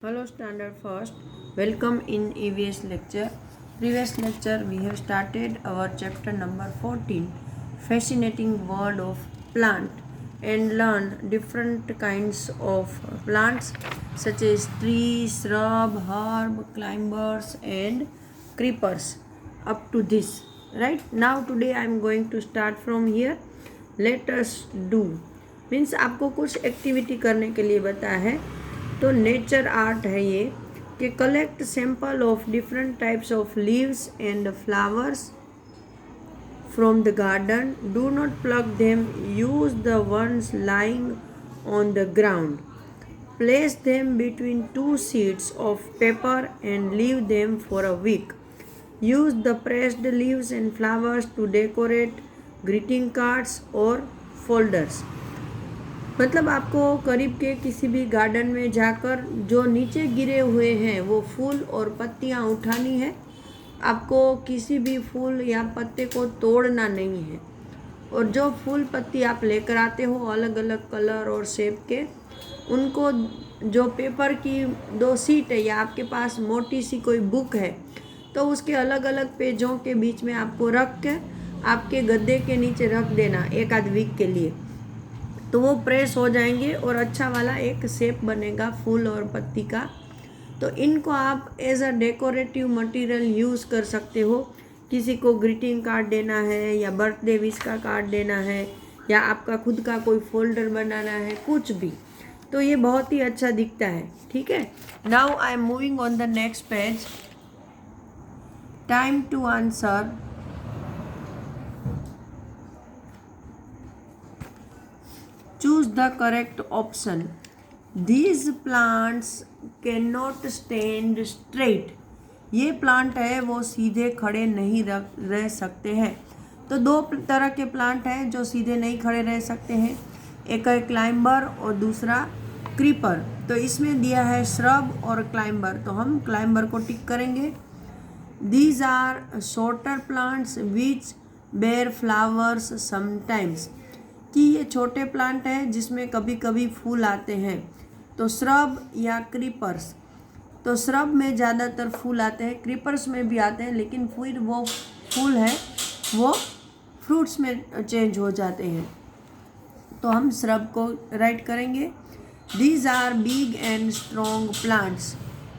Hello Standard First, welcome in EVS lecture. Previous lecture we have started our chapter number 14, fascinating world of plant, and learn different kinds of plants such as trees, shrub, herb, climbers and creepers up to this. Right now today I am going to start from here. Let us do means आपको कुछ activity करने के लिए बताया है. तो nature art है ये कि collect sample of different types of leaves and flowers from the garden. Do not pluck them, use the ones lying on the ground. Place them between two sheets of paper and leave them for a week. Use the pressed leaves and flowers to decorate greeting cards और folders. मतलब आपको करीब के किसी भी garden में जाकर जो नीचे गिरे हुए हैं वो फूल और पत्तियां उठानी है. आपको किसी भी फूल या पत्ते को तोड़ना नहीं है. और जो फूल पत्ती आप लेकर आते हो अलग अलग कलर और शेप के, उनको जो पेपर की 2 शीट है या आपके पास मोटी सी कोई बुक है तो उसके अलग अलग पेजों के बीच में आपको रख के आपके गद्दे के नीचे रख देना एक आध वीक के लिए. तो वो प्रेस हो जाएंगे और अच्छा वाला एक शेप बनेगा फूल और पत्ती का. तो इनको आप as a decorative material use कर सकते हो. किसी को ग्रीटिंग कार्ड देना है या बर्थडे विश का कार्ड देना है या आपका खुद का कोई फोल्डर बनाना है, कुछ भी. तो ये बहुत ही अच्छा दिखता है. ठीक है. Now I am moving on the next page. Time to answer. Choose the correct option. These plants cannot stand straight. ये प्लांट है वो सीधे खड़े नहीं रह सकते हैं. तो 2 तरह के प्लांट हैं जो सीधे नहीं खड़े रह सकते हैं. एक है क्लाइंबर और दूसरा क्रीपर. तो इसमें दिया है श्रब और क्लाइंबर, तो हम क्लाइंबर को टिक करेंगे. These are shorter plants which bear flowers sometimes. कि ये छोटे प्लांट हैं जिसमें कभी कभी फूल आते हैं. तो श्रब या क्रीपर्स. तो श्रब में ज़्यादातर फूल आते हैं, क्रीपर्स में भी आते हैं, लेकिन फिर वो फूल है वो फ्रूट्स में चेंज हो जाते हैं. तो हम श्रब को राइट करेंगे. These are big and strong plants.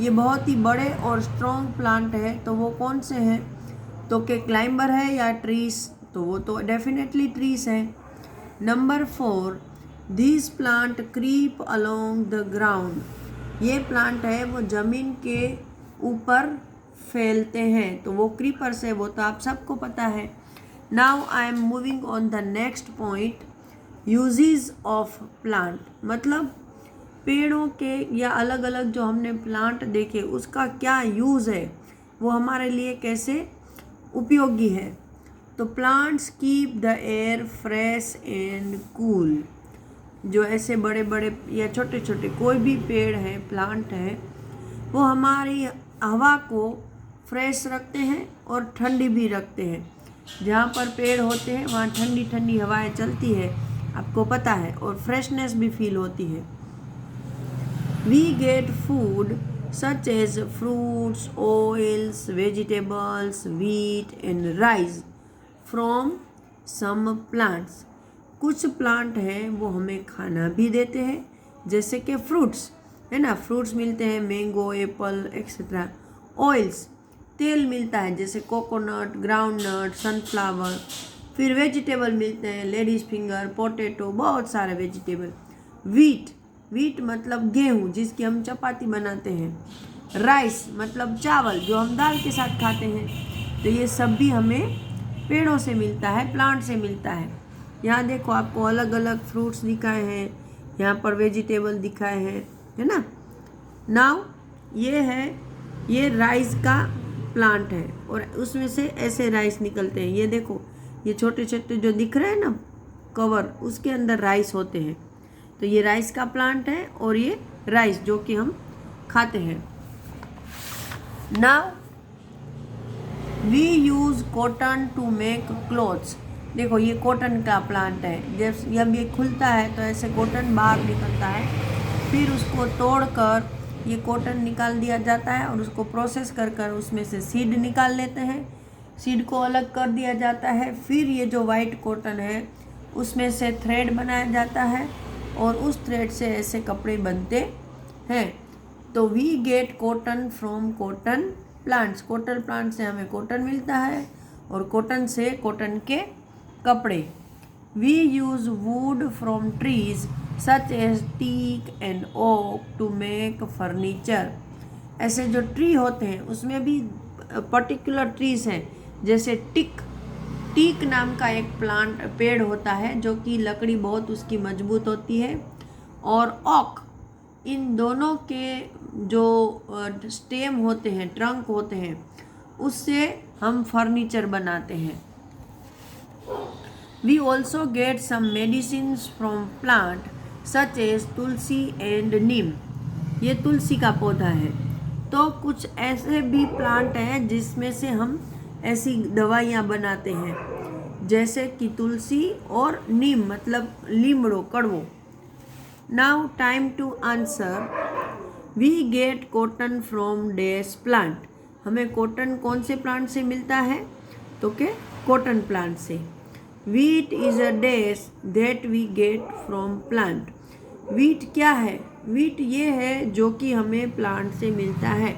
ये बहुत ही बड़े और स्ट्रॉन्ग प्लांट है. तो वो कौन से हैं? तो के क्लाइंबर है या ट्रीज? तो वो तो डेफिनेटली ट्रीज है. Number 4, this plant creep along the ground. ये प्लांट है वो ज़मीन के ऊपर फैलते हैं. तो वो क्रीपर्स है, वो तो आप सबको पता है. Now I am moving on the next point. Uses of plant, मतलब पेड़ों के या अलग अलग जो हमने प्लांट देखे उसका क्या यूज़ है, वो हमारे लिए कैसे उपयोगी है. तो plants keep the air fresh and cool. जो ऐसे बड़े बड़े या छोटे छोटे कोई भी पेड़ है, प्लांट है, वो हमारी हवा को फ्रेश रखते हैं और ठंडी भी रखते हैं. जहाँ पर पेड़ होते हैं वहाँ ठंडी ठंडी हवाएं चलती है, आपको पता है, और फ्रेशनेस भी फील होती है. We get food such as fruits, oils, vegetables, wheat and rice from some plants. कुछ प्लांट हैं वो हमें खाना भी देते हैं, जैसे कि फ्रूट्स है ना, फ्रूट्स मिलते हैं, मैंगो, एप्पल एक्सेट्रा. ऑयल्स, तेल मिलता है, जैसे कोकोनट, ग्राउंडनट, सनफ्लावर. फिर वेजिटेबल मिलते हैं, लेडीज फिंगर, पोटैटो, बहुत सारे वेजिटेबल. वीट मतलब गेहूँ जिसकी हम चपाती बनाते हैं. राइस मतलब चावल जो हम दाल के साथ खाते हैं. तो ये सब भी हमें पेड़ों से मिलता है, प्लांट से मिलता है. यहाँ देखो आपको अलग अलग फ्रूट्स दिखाए हैं, यहाँ पर वेजिटेबल दिखाए हैं, है ना. नाउ ये राइस का प्लांट है और उसमें से ऐसे राइस निकलते हैं. ये देखो, ये छोटे छोटे जो दिख रहे हैं ना कवर, उसके अंदर राइस होते हैं. तो ये राइस का प्लांट है और ये राइस जो कि हम खाते हैं. Now we use cotton to make clothes. देखो ये कॉटन का प्लांट है. जब ये खुलता है तो ऐसे कॉटन बाहर निकलता है. फिर उसको तोड़कर ये कॉटन निकाल दिया जाता है और उसको प्रोसेस कर कर उसमें से सीड निकाल लेते हैं। सीड को अलग कर दिया जाता है। फिर ये जो वाइट कॉटन है उसमें से थ्रेड बनाया जाता है और उस थ्रेड से ऐसे कपड़े बनते हैं। तो we get cotton from cotton plants. Cotton plant से हमें कॉटन मिलता है और कॉटन से कॉटन के कपड़े। We use wood from trees such as teak and oak to make furniture. ऐसे जो ट्री होते हैं उसमें भी पर्टिकुलर ट्रीज हैं, जैसे टीक नाम का एक पेड़ होता है जो कि लकड़ी बहुत उसकी मजबूत होती है, और ओक, इन दोनों के जो स्टेम होते हैं, ट्रंक होते हैं, उससे हम फर्नीचर बनाते हैं। We also get some medicines from plant such as tulsi and neem. ये तुलसी का पौधा है। तो कुछ ऐसे भी प्लांट हैं जिसमें से हम ऐसी दवाइयाँ बनाते हैं, जैसे कि तुलसी और नीम मतलब लीमड़ो, कड़वो। Now time to answer. We get cotton from dash plant. हमें कॉटन कौन से प्लांट से मिलता है? तो के कॉटन प्लांट से। Wheat is a dash that we get from plant. Wheat क्या है? वीट ये है जो कि हमें प्लांट से मिलता है।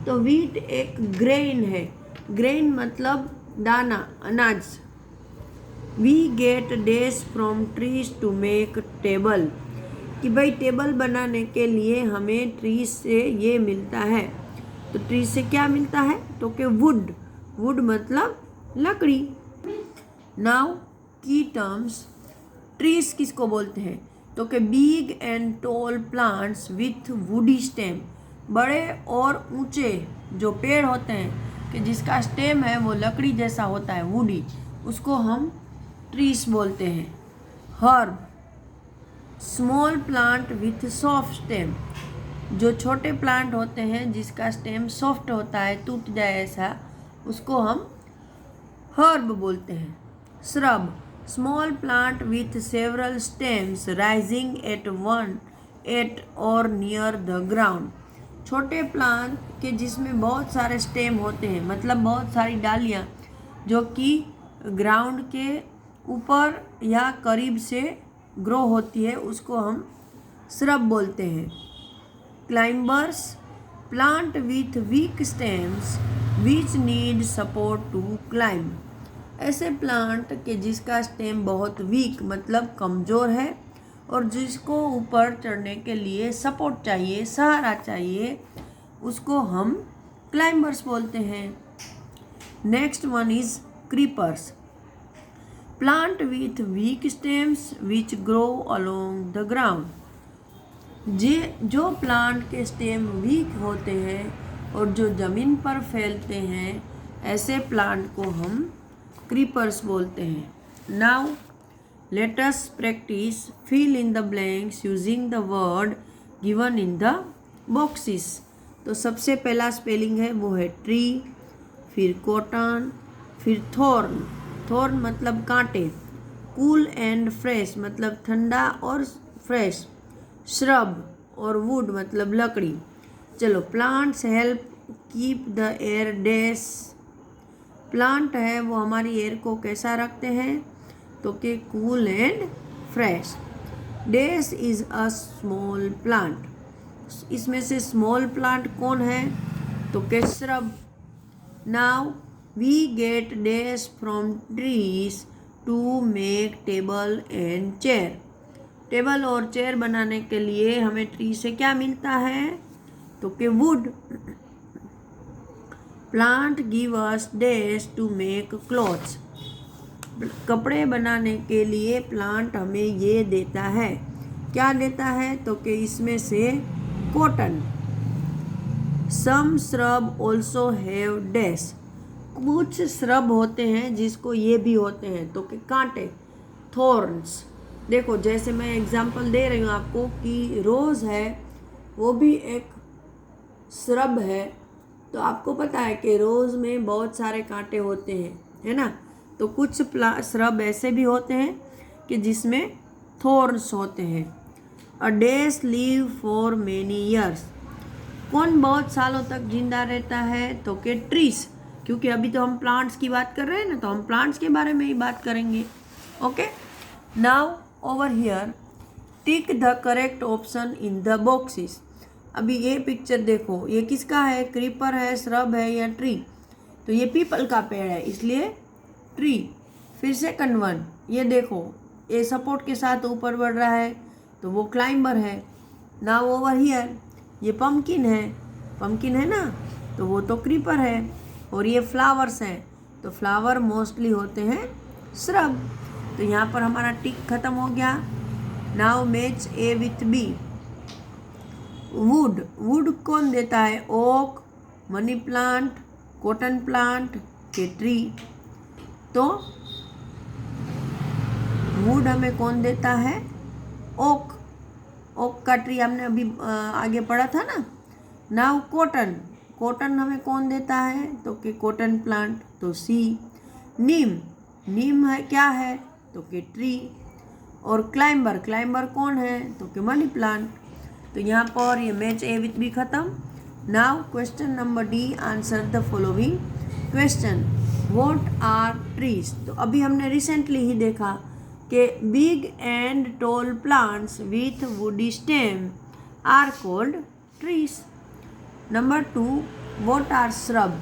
तो वीट एक ग्रेन है। ग्रेन मतलब दाना, अनाज। We get dash from trees to make table. कि भाई टेबल बनाने के लिए हमें ट्रीज से ये मिलता है। तो ट्रीज से क्या मिलता है? तो कि वुड। वुड मतलब लकड़ी। नाउ की टर्म्स। ट्रीज किसको बोलते हैं? तो कि big and tall plants with woody stem. बड़े और ऊंचे जो पेड़ होते हैं कि जिसका स्टेम है वो लकड़ी जैसा होता है, वुडी, उसको हम ट्रीज बोलते हैं। Herb, small plant with soft stem. जो छोटे प्लांट होते हैं जिसका स्टेम सॉफ्ट होता है, टूट जाए ऐसा, उसको हम हर्ब बोलते हैं। Shrub, small plant with several stems rising at or near the ground. छोटे प्लांट के जिसमें बहुत सारे स्टेम होते हैं, मतलब बहुत सारी डालियाँ जो कि ग्राउंड के ऊपर या करीब से ग्रो होती है, उसको हम श्रब बोलते हैं। Climbers, plant with weak stems which need support to climb. ऐसे प्लांट के जिसका स्टेम बहुत वीक मतलब कमज़ोर है और जिसको ऊपर चढ़ने के लिए सपोर्ट चाहिए, सहारा चाहिए, उसको हम क्लाइंबर्स बोलते हैं। Next one is creepers. Plant with weak stems which grow along the ground. जो प्लांट के स्टेम वीक होते हैं और जो ज़मीन पर फैलते हैं, ऐसे प्लांट को हम क्रीपर्स बोलते हैं। Now let us practice fill in the blanks using the word given in the boxes. तो सबसे पहला स्पेलिंग है वो है ट्री, फिर कॉटन, फिर थॉर्न। थॉर्न मतलब कांटे। कूल एंड फ्रेश मतलब ठंडा और फ्रेश। श्रब और वुड मतलब लकड़ी। चलो, plants help keep the air dash. Plant है वो हमारी एयर को कैसा रखते हैं? तो कि cool and fresh. Dash is a small plant. इसमें से स्मॉल प्लांट कौन है? तो कि shrub. Now we get dash from trees to make table and chair. Table और चेयर बनाने के लिए हमें ट्री से क्या मिलता है? तो कि wood. Plant give us dash to make clothes. कपड़े बनाने के लिए प्लांट हमें ये देता है। क्या देता है? तो कि इसमें से cotton. Some shrub also have dash. कुछ श्रब होते हैं जिसको ये भी होते हैं, तो कि कांटे, थॉर्न्स। देखो, जैसे मैं एग्जांपल दे रही हूँ आपको कि रोज़ है वो भी एक श्रब है। तो आपको पता है कि रोज़ में बहुत सारे कांटे होते हैं, है ना। तो कुछ श्रब ऐसे भी होते हैं कि जिसमें थॉर्न्स होते हैं। A dash leave for many years. कौन बहुत सालों तक जिंदा रहता है? तो कि ट्रीज, क्योंकि अभी तो हम प्लांट्स की बात कर रहे हैं ना, तो हम प्लांट्स के बारे में ही बात करेंगे। Okay, now over here tick the correct option in the boxes. अभी ये पिक्चर देखो, ये किसका है? क्रीपर है, श्रब है या ट्री? तो ये पीपल का पेड़ है, इसलिए ट्री। फिर सेकंड वन, ये देखो, ये सपोर्ट के साथ ऊपर बढ़ रहा है, तो वो क्लाइंबर है। नाउ ओवर हियर ये पम्पकिन है ना, तो वो तो क्रीपर है। और ये फ्लावर्स हैं, तो फ्लावर मोस्टली होते हैं श्रब। तो यहाँ पर हमारा टिक खत्म हो गया। Now match A with B. Wood कौन देता है? Oak, money plant, cotton plant के ट्री? तो वुड हमें कौन देता है? ओक का ट्री हमने अभी आगे पढ़ा था ना। नाउ कॉटन हमें कौन देता है? तो कि कॉटन प्लांट, तो सी। नीम है क्या है? तो कि ट्री। और क्लाइंबर कौन है? तो कि मनी प्लांट। तो यहाँ पर ये मैच ए विथ बी खत्म। Now question number D, answer the following question. What are trees? तो अभी हमने रिसेंटली ही देखा कि big and tall plants with woody stem are called trees. Number 2, what are shrub?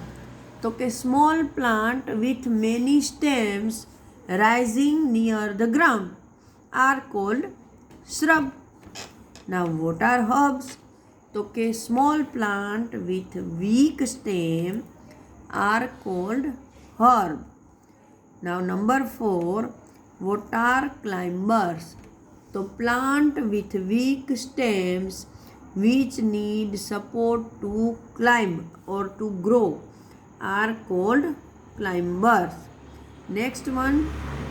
तो कि small plant with many stems rising near the ground are called shrub. Now what are herbs? तो कि small plant with weak stem are called herb. Now number 4, what are climbers? तो plant with weak stems which need support to climb or to grow are called climbers. Next one,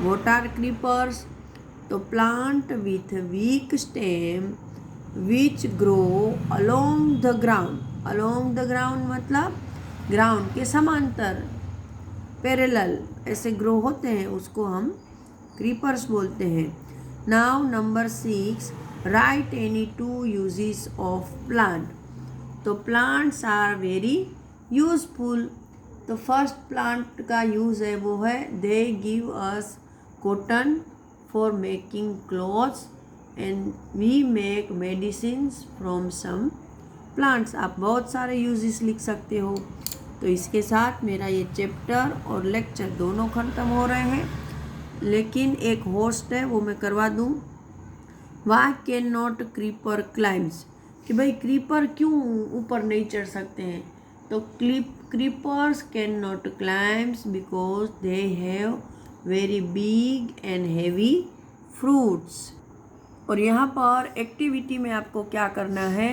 what are creepers? तो plant with weak stem which grow along the ground मतलब ground के समांतर, parallel ऐसे grow होते हैं, उसको हम creepers बोलते हैं। Now number 6, write any 2 uses of plant. तो प्लांट्स आर वेरी यूजफुल। तो फर्स्ट प्लांट का यूज़ है वो है they give us cotton for making clothes and we make medicines from some plants. आप बहुत सारे यूजेस लिख सकते हो। तो इसके साथ मेरा ये चैप्टर और लेक्चर दोनों ख़त्म हो रहे हैं, लेकिन एक होस्ट है वो मैं करवा दूँ। Why can not creeper climbs? कि भाई क्रीपर क्यों ऊपर नहीं चढ़ सकते हैं? तो creepers can not climbs because they have very big and heavy fruits. और यहाँ पर एक्टिविटी में आपको क्या करना है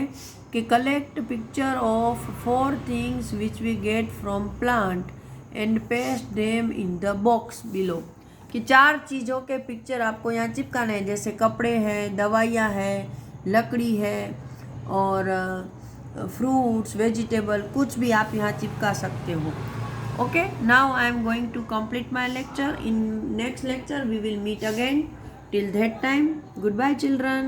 कि collect picture of 4 things which we get from plant and paste them in the box below. कि 4 चीज़ों के पिक्चर आपको यहाँ चिपकाने हैं, जैसे कपड़े हैं, दवाइयाँ हैं, लकड़ी है और फ्रूट्स, वेजिटेबल, कुछ भी आप यहाँ चिपका सकते हो। Okay, now I am going to complete my lecture. In next lecture we will meet again. Till that time, goodbye children.